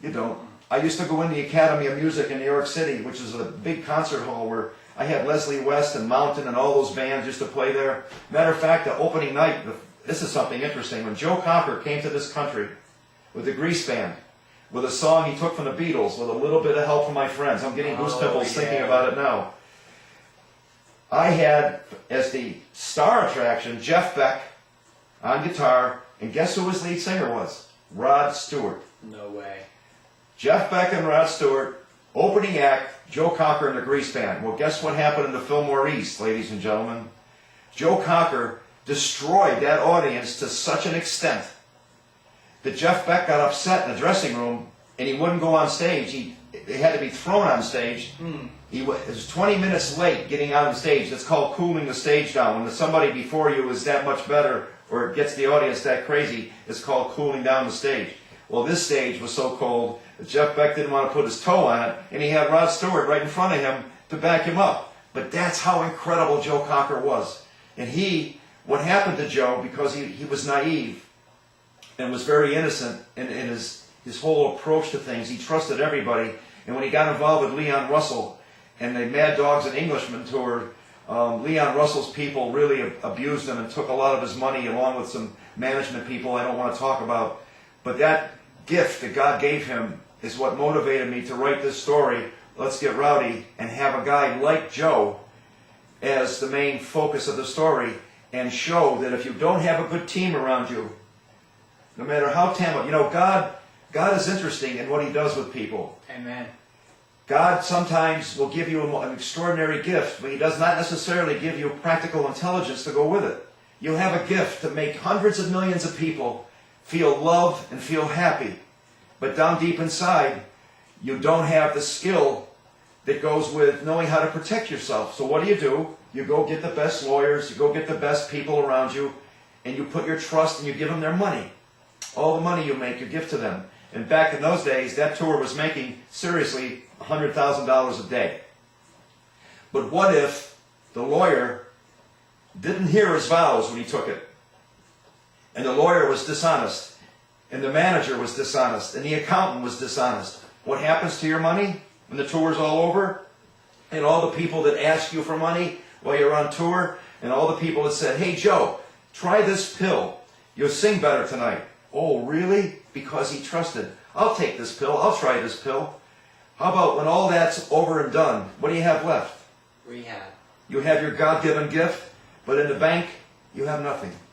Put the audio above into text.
You don't. I used to go in the Academy of Music in New York City, which is a big concert hall where I had Leslie West and Mountain and all those bands used to play there. Matter of fact, the opening night, this is something interesting. When Joe Cocker came to this country with the Grease Band, with a song he took from the Beatles, with a little bit of help from my friends. I'm getting goose pimples thinking about it now. I had, as the star attraction, Jeff Beck on guitar, and guess who his lead singer was? Rod Stewart. No way. Jeff Beck and Rod Stewart, opening act, Joe Cocker and the Grease Band. Well, guess what happened in the Fillmore East, ladies and gentlemen? Joe Cocker destroyed that audience to such an extent that Jeff Beck got upset in the dressing room and he wouldn't go on stage. He had to be thrown on stage. He was 20 minutes late getting on stage. That's called cooling the stage down. When somebody before you is that much better or it gets the audience that crazy, it's called cooling down the stage. Well, this stage was so cold that Jeff Beck didn't want to put his toe on it, and he had Rod Stewart right in front of him to back him up. But that's how incredible Joe Cocker was. And what happened to Joe, because he was naive and was very innocent in his whole approach to things, he trusted everybody. And when he got involved with Leon Russell and the Mad Dogs and Englishmen tour, Leon Russell's people really abused him and took a lot of his money along with some management people I don't want to talk about. But that gift that God gave him is what motivated me to write this story, Let's Get Rowdy, and have a guy like Joe as the main focus of the story and show that if you don't have a good team around you, no matter how talented, God is interesting in what he does with people. Amen. God sometimes will give you an extraordinary gift, but he does not necessarily give you practical intelligence to go with it. You have a gift to make hundreds of millions of people feel loved and feel happy. But down deep inside, you don't have the skill that goes with knowing how to protect yourself. So what do? You go get the best lawyers, you go get the best people around you, and you put your trust and you give them their money. All the money you make, you give to them. And back in those days, that tour was making, seriously, $100,000 a day. But what if the lawyer didn't hear his vows when he took it? And the lawyer was dishonest, and the manager was dishonest, and the accountant was dishonest. What happens to your money when the tour's all over? And all the people that ask you for money while you're on tour, and all the people that said, hey Joe, try this pill. You'll sing better tonight. Oh, really? Because he trusted. I'll take this pill. I'll try this pill. How about when all that's over and done, what do you have left? Rehab. You have your God-given gift, but in the bank, you have nothing.